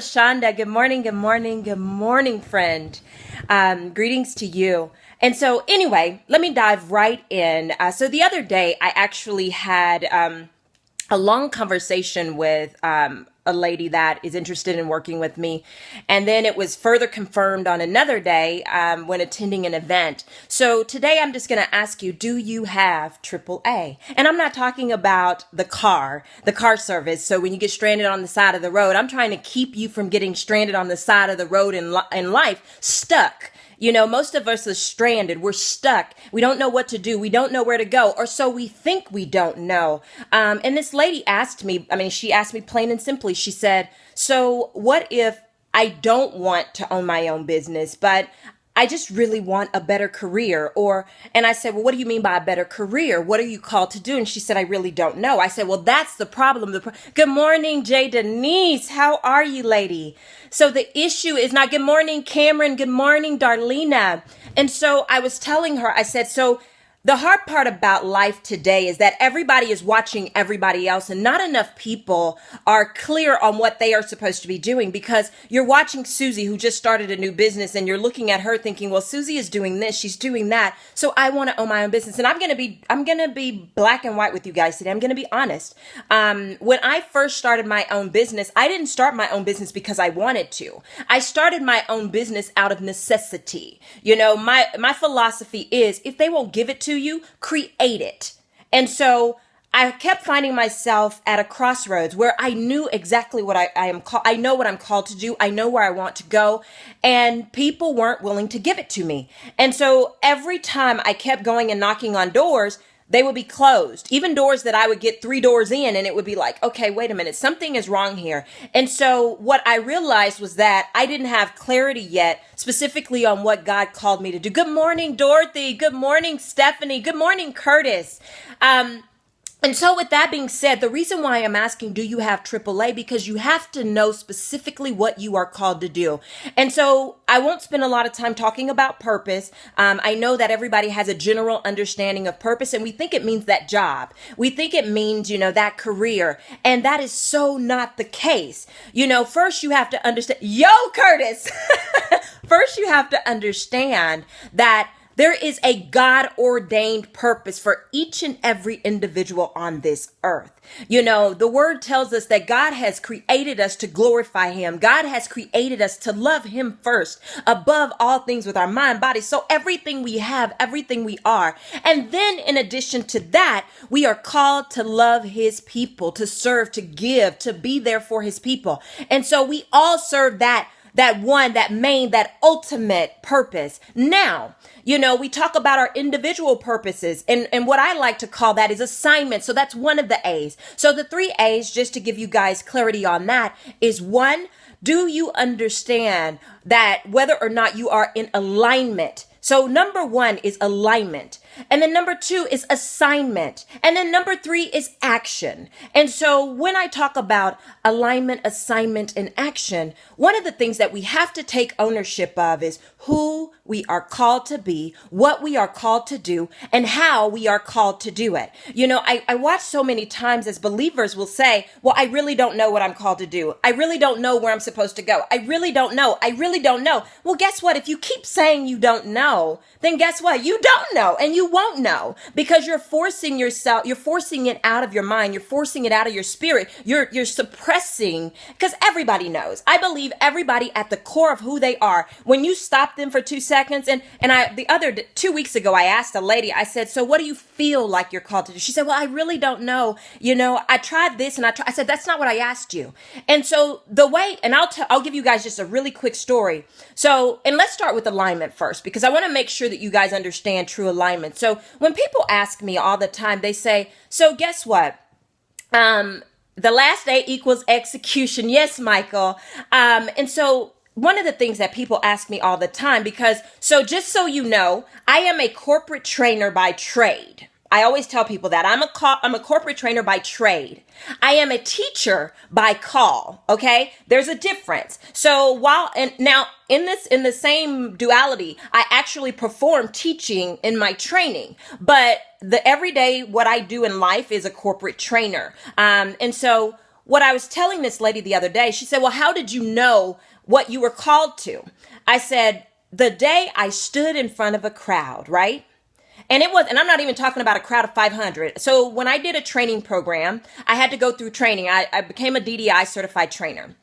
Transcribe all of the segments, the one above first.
Lashonda. Good morning, good morning, good morning, friend. Greetings to you. And so, anyway, let me dive right in. So, the other day, I actually had a long conversation with a lady that is interested in working with me. And then it was further confirmed on another day when attending an event. So today I'm just going to ask you, do you have AAA? And I'm not talking about the car service. So when you get stranded on the side of the road, I'm trying to keep you from getting stranded on the side of the road in life, stuck. You know, most of us are stranded. We're stuck. We don't know what to do. We don't know where to go, or so we think we don't know. And this lady asked me, she asked me plain and simply, she said, so what if I don't want to own my own business, but I just really want a better career? And I said, well, what do you mean by a better career? What are you called to do? And she said, I really don't know. I said, well, that's the problem. Good morning, Jay Denise. How are you, lady? So the issue is not good morning, Cameron. Good morning, Darlena. And so I was telling her, I said, so the hard part about life today is that everybody is watching everybody else, and not enough people are clear on what they are supposed to be doing, because you're watching Susie, who just started a new business, and you're looking at her thinking, well, Susie is doing this, she's doing that, so I want to own my own business. And I'm going to be black and white with you guys today. I'm going to be honest. When I first started my own business, I didn't start my own business because I wanted to. I started my own business out of necessity. You know, my philosophy is, if they won't give it to you, create it. And so I kept finding myself at a crossroads where I knew exactly what I am called. I know what I'm called to do. I know where I want to go, and people weren't willing to give it to me. And so every time I kept going and knocking on doors, they would be closed. Even doors that I would get 3 doors in, and it would be like, okay, wait a minute, something is wrong here. And so what I realized was that I didn't have clarity yet, specifically on what God called me to do. Good morning, Dorothy. Good morning, Stephanie. Good morning, Curtis. And so with that being said, the reason why I'm asking, do you have AAA? Because you have to know specifically what you are called to do. And so I won't spend a lot of time talking about purpose. I know that everybody has a general understanding of purpose, and we think it means that job. We think it means, that career. And that is so not the case. First you have to understand, Curtis! First you have to understand that there is a God-ordained purpose for each and every individual on this earth. The word tells us that God has created us to glorify him. God has created us to love him first, above all things, with our mind, body, so everything we have, everything we are. And then in addition to that, we are called to love his people, to serve, to give, to be there for his people. And so we all serve that one, that main, that ultimate purpose. Now, we talk about our individual purposes, and what I like to call that is assignment. So that's one of the A's. So the 3 A's, just to give you guys clarity on that, is 1, do you understand that whether or not you are in alignment? So number 1 is alignment. And then number 2 is assignment. And then number 3 is action. And so when I talk about alignment, assignment, and action, one of the things that we have to take ownership of is who we are called to be, what we are called to do, and how we are called to do it. I watch so many times as believers will say, well, I really don't know what I'm called to do. I really don't know where I'm supposed to go. I really don't know. I really don't know. Well, guess what? If you keep saying you don't know, then guess what? You don't know, and you won't know, because you're forcing it out of your mind. You're forcing it out of your spirit. You're suppressing, because everybody knows. I believe everybody at the core of who they are, when you stop them for 2 seconds, and the other 2 weeks ago, I asked a lady, I said, so what do you feel like you're called to do? She said, well, I really don't know. I tried this and I said, that's not what I asked you. And so and I'll give you guys just a really quick story. So, and let's start with alignment first, because I want to make sure that you guys understand true alignment. So when people ask me all the time, they say, so guess what? The last A equals execution. Yes, Michael. And so one of the things that people ask me all the time, so just so you know, I am a corporate trainer by trade. I always tell people that I'm a corporate trainer by trade. I am a teacher by call. Okay. There's a difference. So now in the same duality, I actually perform teaching in my training, but the everyday, what I do in life is a corporate trainer. And so what I was telling this lady the other day, she said, well, how did you know what you were called to? I said, the day I stood in front of a crowd, right? And I'm not even talking about a crowd of 500. So when I did a training program, I had to go through training. I became a DDI certified trainer.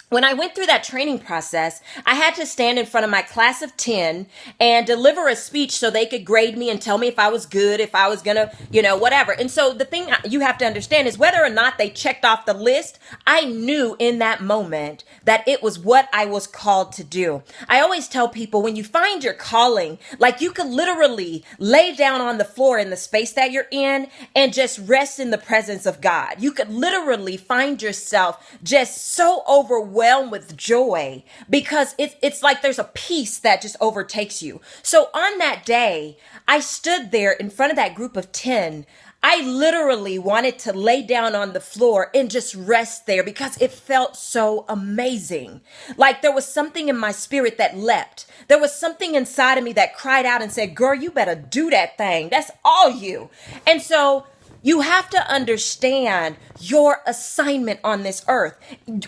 When I went through that training process, I had to stand in front of my class of 10 and deliver a speech so they could grade me and tell me if I was good, if I was going to, whatever. And so the thing you have to understand is whether or not they checked off the list, I knew in that moment that it was what I was called to do. I always tell people when you find your calling, like you could literally lay down on the floor in the space that you're in and just rest in the presence of God. You could literally find yourself just so overwhelmed with joy because it's like there's a peace that just overtakes you. So on that day, I stood there in front of that group of 10. I literally wanted to lay down on the floor and just rest there because it felt so amazing. Like there was something in my spirit that leapt. There was something inside of me that cried out and said, girl, you better do that thing. That's all you. And so you have to understand your assignment on this earth.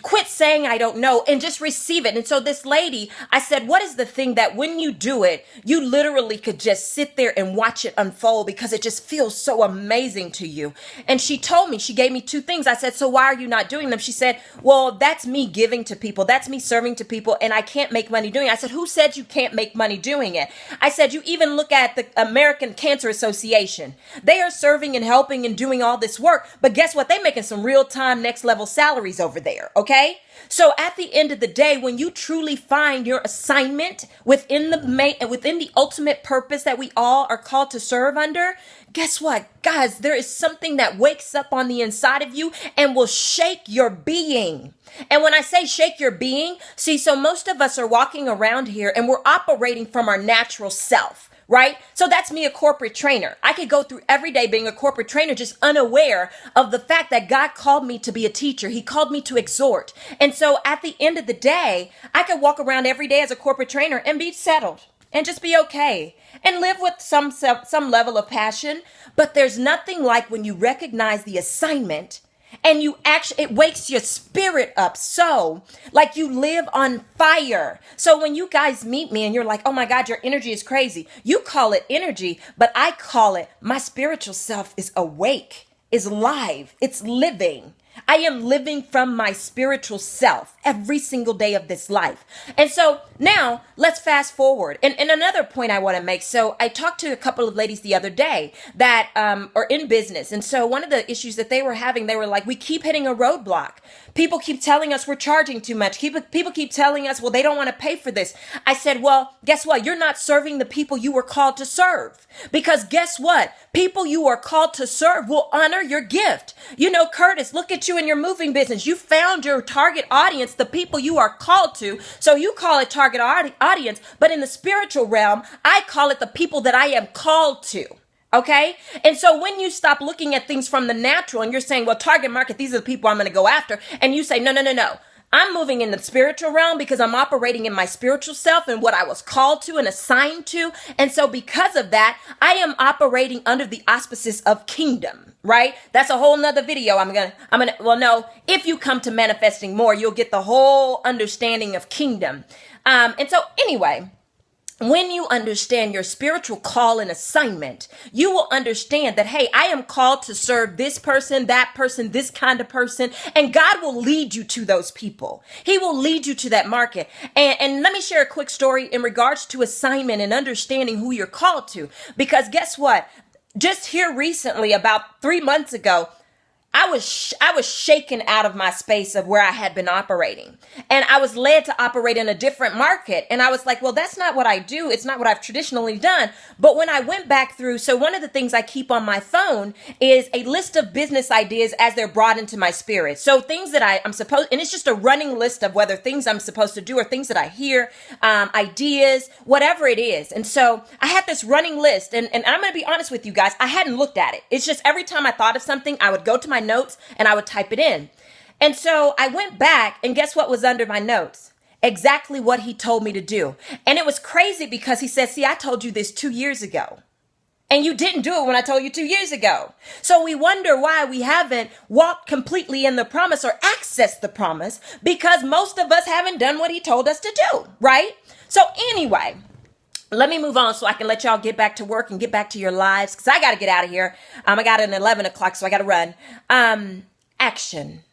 Quit saying, I don't know, and just receive it. And so this lady, I said, what is the thing that when you do it, you literally could just sit there and watch it unfold because it just feels so amazing to you? And she told me, she gave me two things. I said, so why are you not doing them? She said, well, that's me giving to people. That's me serving to people. And I can't make money doing it. I said, who said you can't make money doing it? I said, you even look at the American Cancer Association. They are serving and helping and doing all this work. But guess what? They making some real time next level salaries over there. Okay. So at the end of the day, when you truly find your assignment within the ultimate purpose that we all are called to serve under, guess what? Guys, there is something that wakes up on the inside of you and will shake your being. And when I say shake your being, see, so most of us are walking around here and we're operating from our natural self. Right? So that's me, a corporate trainer. I could go through every day being a corporate trainer, just unaware of the fact that God called me to be a teacher. He called me to exhort. And so at the end of the day, I could walk around every day as a corporate trainer and be settled and just be okay and live with some level of passion. But there's nothing like when you recognize the assignment and it wakes your spirit up. So like you live on fire. So when you guys meet me and you're like, oh my God, your energy is crazy. You call it energy, but I call it my spiritual self is awake, is live, it's living. I am living from my spiritual self every single day of this life. And so now let's fast forward. And another point I want to make. So I talked to a couple of ladies the other day that are in business. And so one of the issues that they were having, they were like, we keep hitting a roadblock. People keep telling us we're charging too much. People keep telling us, well, they don't want to pay for this. I said, well, guess what? You're not serving the people you were called to serve. Because guess what? People you are called to serve will honor your gift. You know, Curtis, look at you in your moving business. You found your target audience, the people you are called to. So you call it target audience, but in the spiritual realm, I call it the people that I am called to. Okay. And so when you stop looking at things from the natural and you're saying, well, target market, these are the people I'm going to go after. And you say, no. I'm moving in the spiritual realm because I'm operating in my spiritual self and what I was called to and assigned to. And so because of that, I am operating under the auspices of kingdom, right? That's a whole nother video. If you come to manifesting more, you'll get the whole understanding of kingdom. And so anyway, when you understand your spiritual call and assignment, you will understand that, hey, I am called to serve this person, this kind of person, and God will lead you to those people. He will lead you to that market. And let me share a quick story in regards to assignment and understanding who you're called to. Because guess what? Just here recently, about 3 months ago, I was shaken out of my space of where I had been operating, and I was led to operate in a different market. And I was like, well, that's not what I do. It's not what I've traditionally done. But when I went back through, so one of the things I keep on my phone is a list of business ideas as they're brought into my spirit. So things that I'm supposed, and it's just a running list of whether things I'm supposed to do or things that I hear, ideas, whatever it is. And so I had this running list, and I'm going to be honest with you guys, I hadn't looked at it. It's just every time I thought of something, I would go to my notes and I would type it in. And so I went back, and guess what was under my notes? Exactly what he told me to do. And it was crazy because he said, see, I told you this 2 years ago. And you didn't do it when I told you 2 years ago. So we wonder why we haven't walked completely in the promise or accessed the promise, because most of us haven't done what he told us to do, right? So anyway, let me move on so I can let y'all get back to work and get back to your lives, because I got to get out of here. I got an 11 o'clock, so I got to run. Action.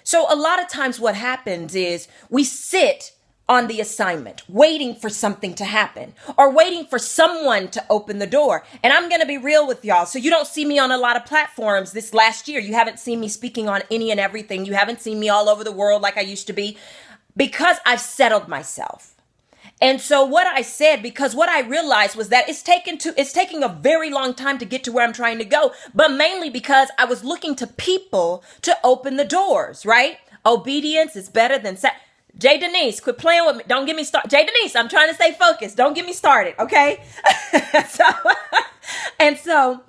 So a lot of times what happens is we sit on the assignment, waiting for something to happen or waiting for someone to open the door. And I'm going to be real with y'all. So you don't see me on a lot of platforms this last year. You haven't seen me speaking on any and everything. You haven't seen me all over the world like I used to be, because I've settled myself. And so what I said, because what I realized was that it's taking a very long time to get to where I'm trying to go, but mainly because I was looking to people to open the doors, right? Obedience is better than Jay Denise, quit playing with me. Don't get me started. Jay Denise, I'm trying to stay focused. Don't get me started, okay? So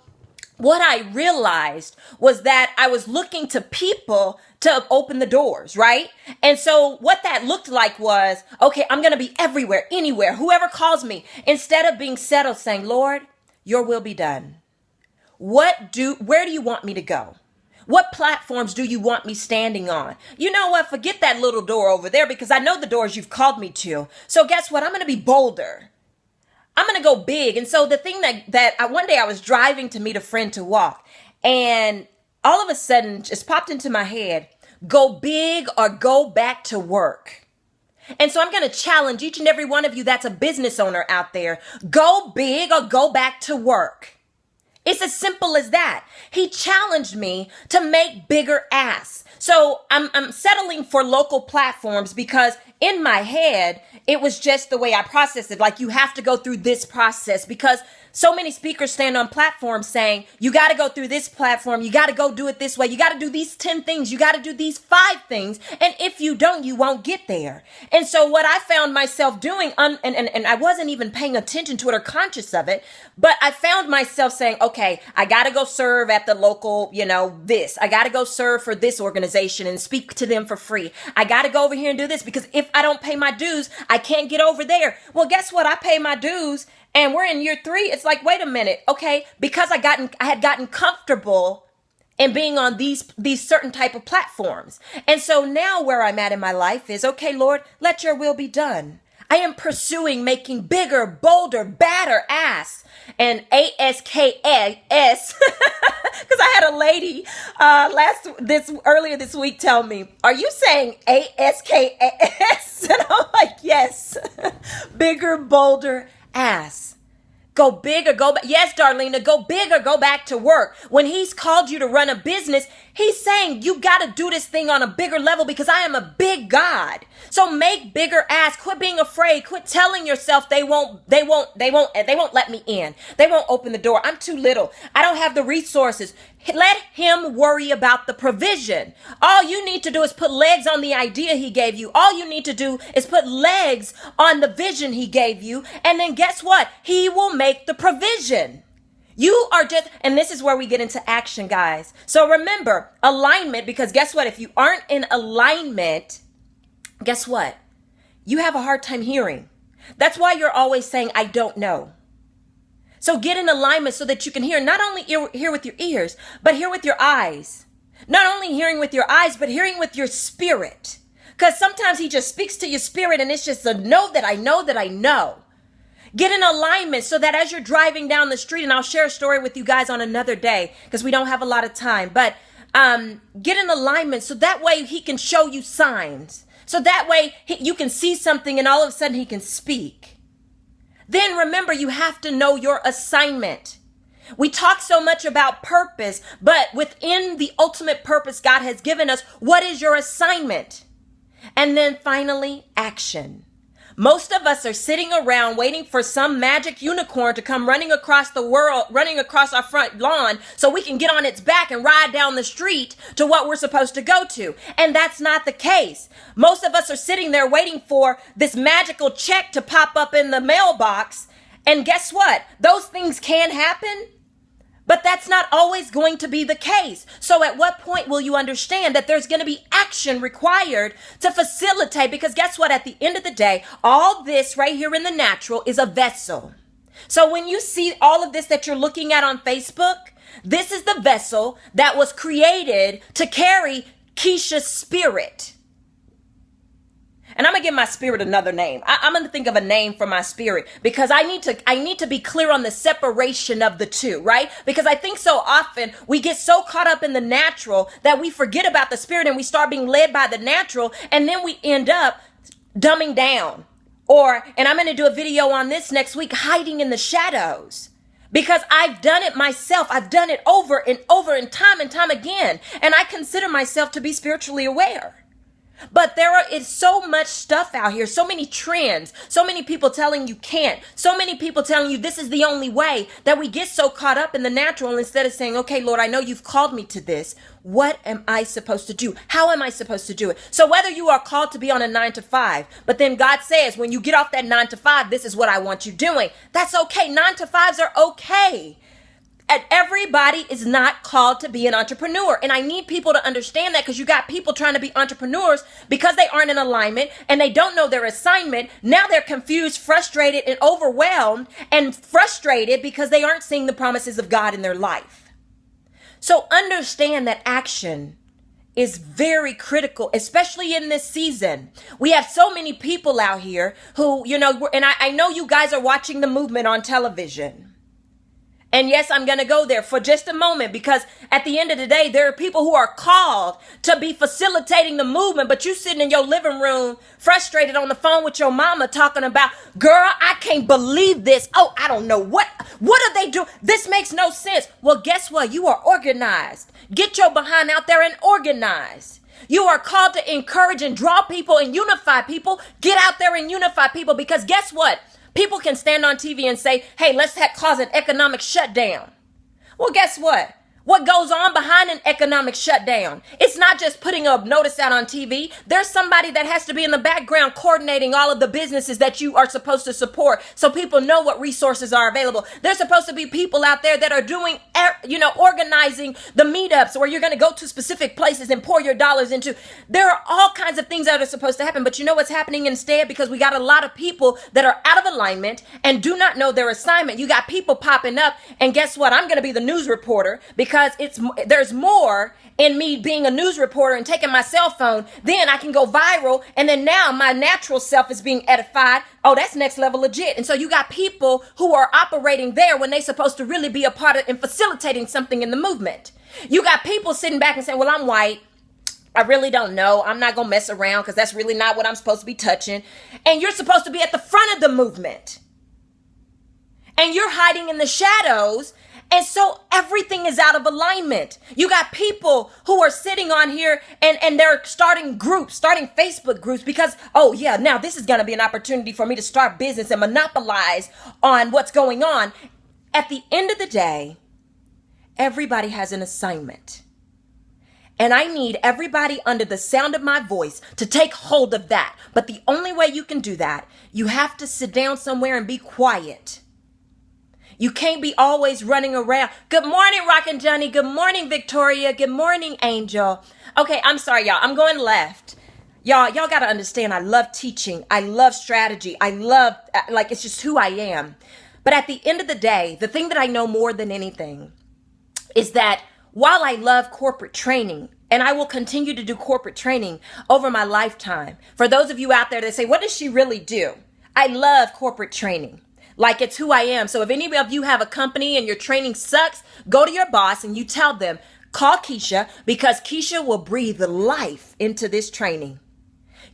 what I realized was that I was looking to people to open the doors, right? And so what that looked like was, okay, I'm going to be everywhere, anywhere, whoever calls me, instead of being settled, saying, Lord, your will be done. Where do you want me to go? What platforms do you want me standing on? You know what? Forget that little door over there, because I know the doors you've called me to. So guess what? I'm going to be bolder. I'm going to go big. And so the thing one day I was driving to meet a friend to walk, and all of a sudden just popped into my head, go big or go back to work. And so I'm going to challenge each and every one of you that's a business owner out there. Go big or go back to work. It's as simple as that. He challenged me to make bigger asks. So I'm settling for local platforms because in my head, it was just the way I processed it. Like, you have to go through this process, because so many speakers stand on platforms saying, you got to go through this platform. You got to go do it this way. You got to do these 10 things. You got to do these 5 things. And if you don't, you won't get there. And so what I found myself doing, and I wasn't even paying attention to it or conscious of it, but I found myself saying, okay, I got to go serve at the local, this. I got to go serve for this organization and speak to them for free. I got to go over here and do this, because if I don't pay my dues, I can't get over there. Well, guess what? I pay my dues, and we're in year 3. It's like, wait a minute. Okay. Because I had gotten comfortable in being on these certain type of platforms. And so now where I'm at in my life is, okay, Lord, let your will be done. I am pursuing making bigger, bolder, badder asks, and ASKS, because I had a lady earlier this week tell me, are you saying ASKS? And I'm like, yes, bigger, bolder asks. Go big or go back. Yes, Darlena, go big or go back to work. When he's called you to run a business, he's saying you got to do this thing on a bigger level, because I am a big God. So make bigger asks. Quit being afraid. Quit telling yourself they won't let me in. They won't open the door. I'm too little. I don't have the resources. Let him worry about the provision. All you need to do is put legs on the idea he gave you. All you need to do is put legs on the vision he gave you. And then guess what? He will make the provision. You are just, and this is where we get into action, guys. So remember, alignment, because guess what? If you aren't in alignment, guess what? You have a hard time hearing. That's why you're always saying, I don't know. So get in alignment so that you can hear, not only hear with your ears, but hear with your eyes. Not only hearing with your eyes, but hearing with your spirit. Because sometimes he just speaks to your spirit and it's just a know that I know that I know. Get in alignment so that as you're driving down the street, and I'll share a story with you guys on another day because we don't have a lot of time, but get in alignment so that way he can show you signs. So that way you can see something and all of a sudden he can speak. Then remember, you have to know your assignment. We talk so much about purpose, but within the ultimate purpose God has given us, what is your assignment? And then finally, action. Most of us are sitting around waiting for some magic unicorn to come running across the world, running across our front lawn so we can get on its back and ride down the street to what we're supposed to go to. And that's not the case. Most of us are sitting there waiting for this magical check to pop up in the mailbox. And guess what? Those things can happen, but that's not always going to be the case. So at what point will you understand that there's going to be action required to facilitate? Because guess what? At the end of the day, all this right here in the natural is a vessel. So when you see all of this that you're looking at on Facebook, this is the vessel that was created to carry Keisha's spirit. And I'm going to give my spirit another name. I'm going to think of a name for my spirit because I need to be clear on the separation of the two, right? Because I think so often we get so caught up in the natural that we forget about the spirit and we start being led by the natural. And then we end up dumbing down and I'm going to do a video on this next week, hiding in the shadows. Because I've done it myself. I've done it over and over and time again. And I consider myself to be spiritually aware. But it's so much stuff out here, so many trends, so many people telling you can't, so many people telling you this is the only way, that we get so caught up in the natural instead of saying, okay, Lord, I know you've called me to this. What am I supposed to do? How am I supposed to do it? So whether you are called to be on a 9 to 5, but then God says, when you get off that 9 to 5, this is what I want you doing. That's okay. 9 to 5s are okay. And everybody is not called to be an entrepreneur. And I need people to understand that, because you got people trying to be entrepreneurs because they aren't in alignment and they don't know their assignment. Now they're confused, frustrated, and overwhelmed, and frustrated because they aren't seeing the promises of God in their life. So understand that action is very critical, especially in this season. We have so many people out here who, and I know you guys are watching the movement on television. And yes, I'm going to go there for just a moment, because at the end of the day, there are people who are called to be facilitating the movement, but you sitting in your living room frustrated on the phone with your mama talking about, girl, I can't believe this. Oh, I don't know. What do they do? This makes no sense. Well, guess what? You are organized. Get your behind out there and organize. You are called to encourage and draw people and unify people. Get out there and unify people, because guess what? People can stand on TV and say, hey, let's cause an economic shutdown. Well, guess what? What goes on behind an economic shutdown? It's not just putting a notice out on TV. There's somebody that has to be in the background coordinating all of the businesses that you are supposed to support, so people know what resources are available. There's supposed to be people out there that are doing, organizing the meetups where you're going to go to specific places and pour your dollars into. There are all kinds of things that are supposed to happen, but you know what's happening instead? Because we got a lot of people that are out of alignment and do not know their assignment. You got people popping up, and guess what? I'm going to be the news reporter, because there's more in me being a news reporter and taking my cell phone. Then I can go viral, and then now my natural self is being edified. Oh, that's next level legit. And so you got people who are operating there when they're supposed to really be a part of and facilitating something in the movement. You got people sitting back and saying, well, I'm white. I really don't know. I'm not going to mess around because that's really not what I'm supposed to be touching. And you're supposed to be at the front of the movement. And you're hiding in the shadows. And so everything is out of alignment. You got people who are sitting on here and they're starting Facebook groups because, oh yeah, now this is going to be an opportunity for me to start business and monopolize on what's going on. At the end of the day, everybody has an assignment. And I need everybody under the sound of my voice to take hold of that. But the only way you can do that, you have to sit down somewhere and be quiet. You can't be always running around. Good morning, Rockin' Johnny. Good morning, Victoria. Good morning, Angel. Okay, I'm sorry, y'all. I'm going left. Y'all got to understand, I love teaching. I love strategy. I love, it's just who I am. But at the end of the day, the thing that I know more than anything is that while I love corporate training, and I will continue to do corporate training over my lifetime, for those of you out there that say, what does she really do? I love corporate training. Like it's who I am. So if any of you have a company and your training sucks, go to your boss and you tell them, call Keisha, because Keisha will breathe life into this training.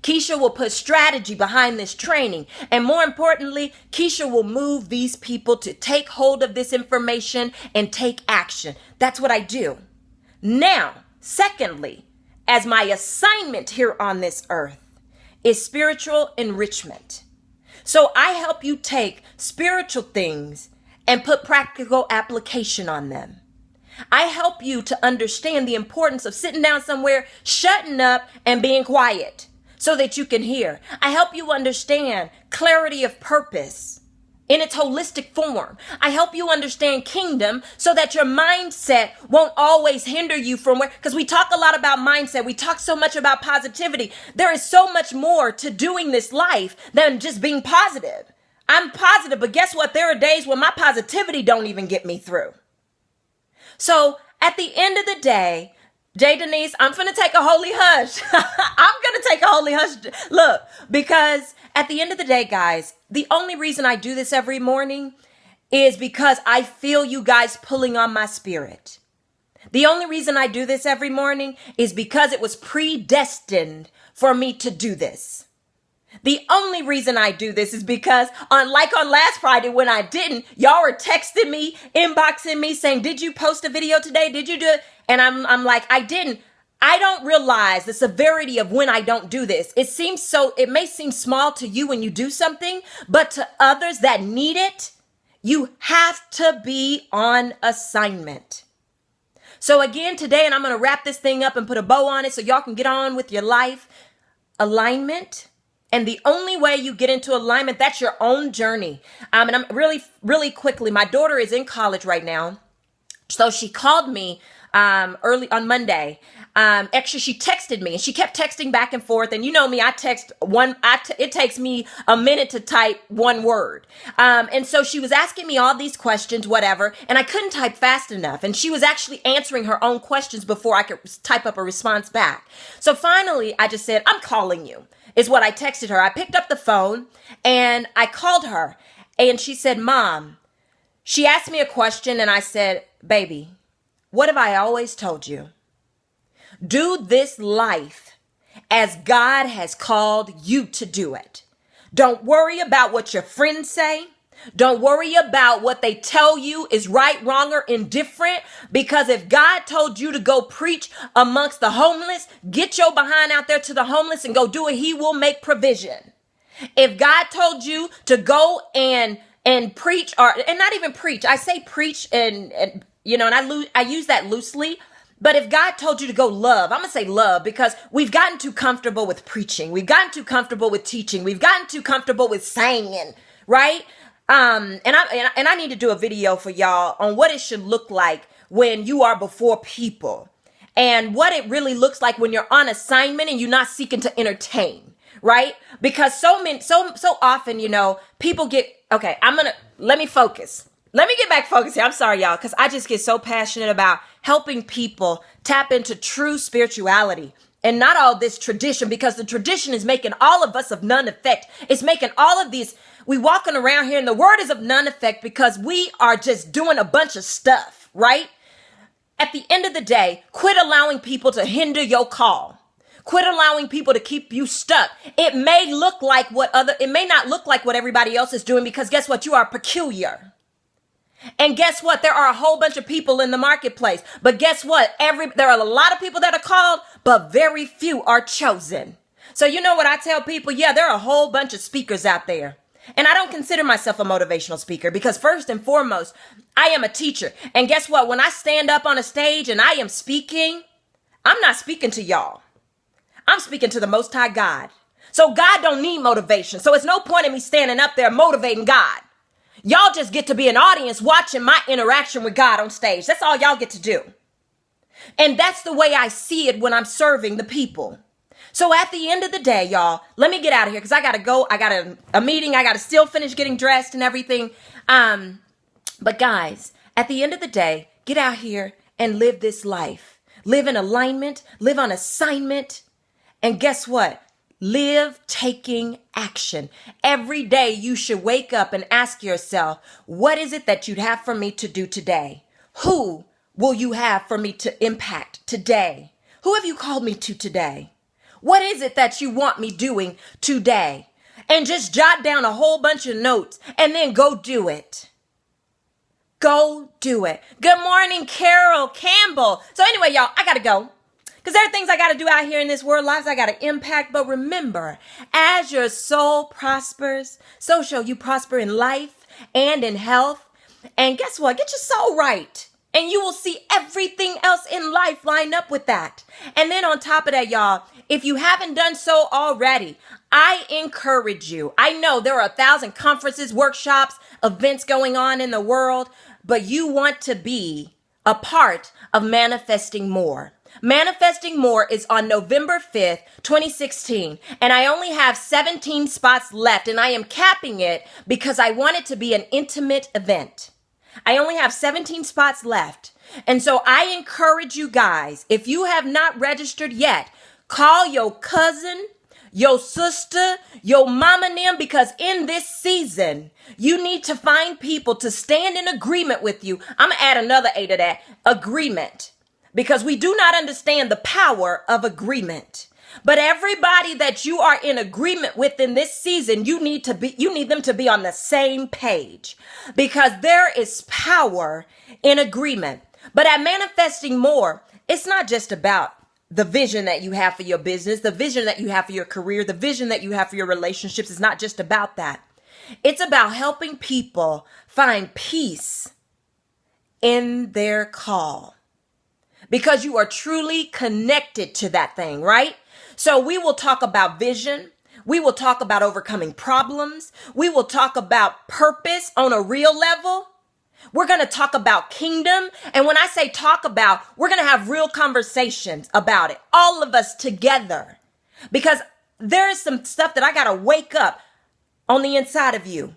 Keisha will put strategy behind this training. And more importantly, Keisha will move these people to take hold of this information and take action. That's what I do. Now, secondly, as my assignment here on this earth is spiritual enrichment. So I help you take spiritual things and put practical application on them. I help you to understand the importance of sitting down somewhere, shutting up, and being quiet so that you can hear. I help you understand clarity of purpose in its holistic form. I help you understand kingdom so that your mindset won't always hinder you from because we talk a lot about mindset. We talk so much about positivity. There is so much more to doing this life than just being positive. I'm positive, but guess what? There are days when my positivity don't even get me through. So at the end of the day, Jay Denise, I'm finna take a holy hush. I'm gonna take a holy hush. Look, because at the end of the day, guys, the only reason I do this every morning is because I feel you guys pulling on my spirit. The only reason I do this every morning is because it was predestined for me to do this. The only reason I do this is because on last Friday when I didn't, y'all were texting me, inboxing me saying, did you post a video today? Did you do it? And I'm like, I didn't. I don't realize the severity of when I don't do this. It may seem small to you when you do something, but to others that need it, you have to be on assignment. So again, today, and I'm going to wrap this thing up and put a bow on it so y'all can get on with your life. Alignment. And the only way you get into alignment, that's your own journey. And I'm really quickly, my daughter is in college right now. So she called me early on Monday. Actually, she texted me and she kept texting back and forth. And you know me, it takes me a minute to type one word. And so she was asking me all these questions, whatever, and I couldn't type fast enough. And she was actually answering her own questions before I could type up a response back. So finally, I just said, I'm calling you, is what I texted her. I picked up the phone and I called her and she said, Mom, she asked me a question and I said, baby, what have I always told you? Do this life as God has called you to do it. Don't worry about what your friends say. Don't worry about what they tell you is right, wrong, or indifferent. Because if God told you to go preach amongst the homeless, get your behind out there to the homeless and go do it. He will make provision. If God told you to go and preach, and not even preach, I say preach and I use that loosely. But if God told you to go love, I'm going to say love because we've gotten too comfortable with preaching. We've gotten too comfortable with teaching. We've gotten too comfortable with saying, right? And I need to do a video for y'all on what it should look like when you are before people and what it really looks like when you're on assignment and you're not seeking to entertain, right? Because so often, people get, okay, let me focus. Let me get back focused here. I'm sorry, y'all, because I just get so passionate about helping people tap into true spirituality and not all this tradition, because the tradition is making all of us of none effect. It's making all of these, we walking around here and the word is of none effect because we are just doing a bunch of stuff, right? At the end of the day, quit allowing people to hinder your call. Quit allowing people to keep you stuck. It may not look like what everybody else is doing because guess what? You are peculiar. And guess what? There are a whole bunch of people in the marketplace. But guess what? There are a lot of people that are called, but very few are chosen. So you know what I tell people? Yeah, there are a whole bunch of speakers out there. And I don't consider myself a motivational speaker because first and foremost, I am a teacher. And guess what? When I stand up on a stage and I am speaking, I'm not speaking to y'all. I'm speaking to the Most High God. So God don't need motivation. So it's no point in me standing up there motivating God. Y'all just get to be an audience watching my interaction with God on stage. That's all y'all get to do. And that's the way I see it when I'm serving the people. So at the end of the day, y'all, let me get out of here because I got to go. I got a meeting. I got to still finish getting dressed and everything. But guys, at the end of the day, get out here and live this life. Live in alignment. Live on assignment. And guess what? Live taking action. Every day you should wake up and ask yourself, what is it that you'd have for me to do today? Who will you have for me to impact today? Who have you called me to today? What is it that you want me doing today? And just jot down a whole bunch of notes and then go do it. Go do it. Good morning, Carol Campbell. So anyway, y'all, I got to go. Because there are things I got to do out here in this world, lives I got to impact. But remember, as your soul prospers, so shall you prosper in life and in health. And guess what? Get your soul right. And you will see everything else in life line up with that. And then on top of that, y'all, if you haven't done so already, I encourage you. I know there are 1,000 conferences, workshops, events going on in the world, but you want to be a part of manifesting more. Manifesting More is on November 5th, 2016, and I only have 17 spots left, and I am capping it because I want it to be an intimate event. I only have 17 spots left, and so I encourage you guys, if you have not registered yet, call your cousin, your sister, your mama and them, because in this season, you need to find people to stand in agreement with you. I'm going to add another A to that, agreement. Because we do not understand the power of agreement. But everybody that you are in agreement with in this season, you need them to be on the same page, because there is power in agreement. But at Manifesting More, it's not just about the vision that you have for your business, the vision that you have for your career, the vision that you have for your relationships. It's not just about that. It's about helping people find peace in their call, because you are truly connected to that thing, right? So we will talk about vision. We will talk about overcoming problems. We will talk about purpose on a real level. We're going to talk about kingdom. And when I say talk about, we're going to have real conversations about it, all of us together, because there is some stuff that I got to wake up on the inside of you.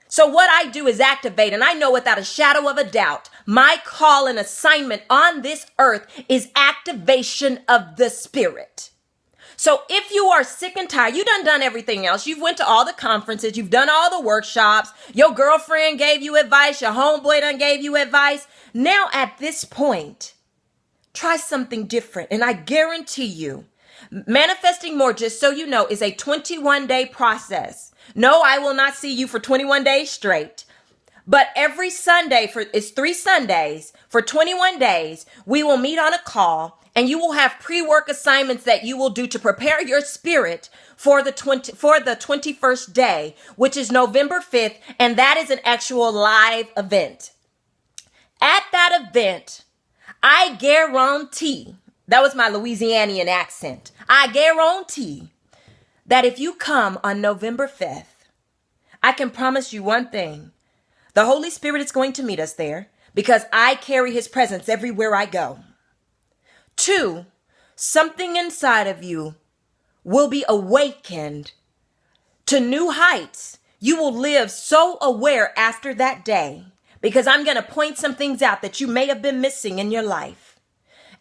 So what I do is activate, and I know without a shadow of a doubt, my call and assignment on this earth is activation of the Spirit. So if you are sick and tired, you done everything else. You've went to all the conferences. You've done all the workshops. Your girlfriend gave you advice. Your homeboy done gave you advice. Now at this point, try something different. And I guarantee you, Manifesting More, just so you know, is a 21-day process. No, I will not see you for 21 days straight. But every Sunday, it's 3 Sundays, for 21 days, we will meet on a call, and you will have pre-work assignments that you will do to prepare your spirit for the 21st day, which is November 5th, and that is an actual live event. At that event, I guarantee, that was my Louisianian accent, I guarantee that if you come on November 5th, I can promise you one thing. The Holy Spirit is going to meet us there, because I carry his presence everywhere I go. 2, something inside of you will be awakened to new heights. You will live so aware after that day, because I'm going to point some things out that you may have been missing in your life.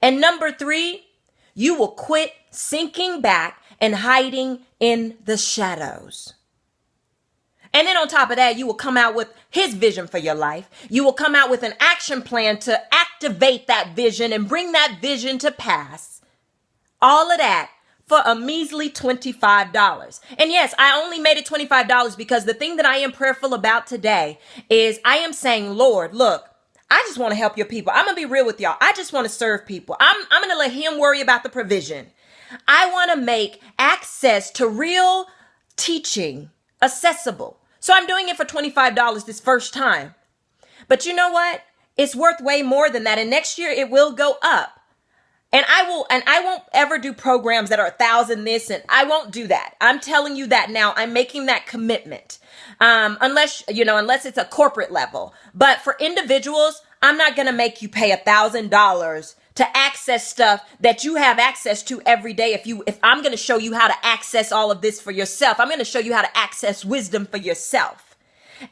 And number 3, you will quit sinking back and hiding in the shadows. And then on top of that, you will come out with his vision for your life. You will come out with an action plan to activate that vision and bring that vision to pass. All of that for a measly $25. And yes, I only made it $25 because the thing that I am prayerful about today is I am saying, Lord, look, I just want to help your people. I'm going to be real with y'all. I just want to serve people. I'm going to let him worry about the provision. I want to make access to real teaching accessible. So I'm doing it for $25 this first time. But you know what? It's worth way more than that. And next year it will go up. And I won't ever do programs that are 1,000 this, and I won't do that. I'm telling you that now. I'm making that commitment. Unless it's a corporate level. But for individuals, I'm not going to make you pay $1,000 to access stuff that you have access to every day. If I'm going to show you how to access all of this for yourself, I'm going to show you how to access wisdom for yourself.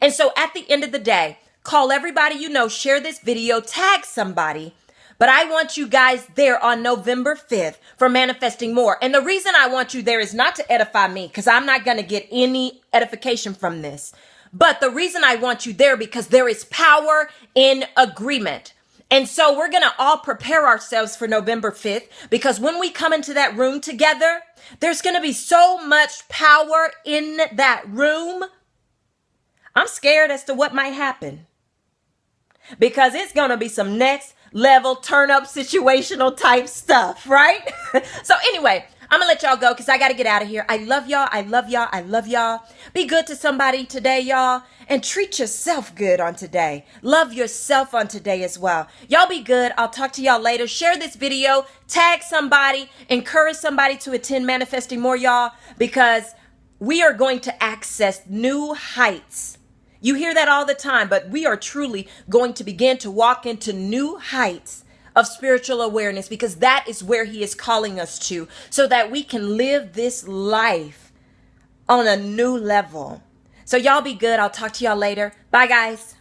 And so at the end of the day, call everybody you know, share this video, tag somebody. But I want you guys there on November 5th for Manifesting More. And the reason I want you there is not to edify me, because I'm not going to get any edification from this. But the reason I want you there, because there is power in agreement. And so we're going to all prepare ourselves for November 5th, because when we come into that room together, there's going to be so much power in that room. I'm scared as to what might happen, because it's going to be some next level turn up situational type stuff, right? So anyway, I'm gonna let y'all go because I gotta get out of here. I love y'all. I love y'all. I love y'all. Be good to somebody today, y'all, and treat yourself good on today. Love yourself on today as well. Y'all be good. I'll talk to y'all later. Share this video, tag somebody, encourage somebody to attend Manifesting More, y'all, because we are going to access new heights. You hear that all the time, but we are truly going to begin to walk into new heights of spiritual awareness, because that is where he is calling us to, so that we can live this life on a new level. So y'all be good. I'll talk to y'all later. Bye, guys.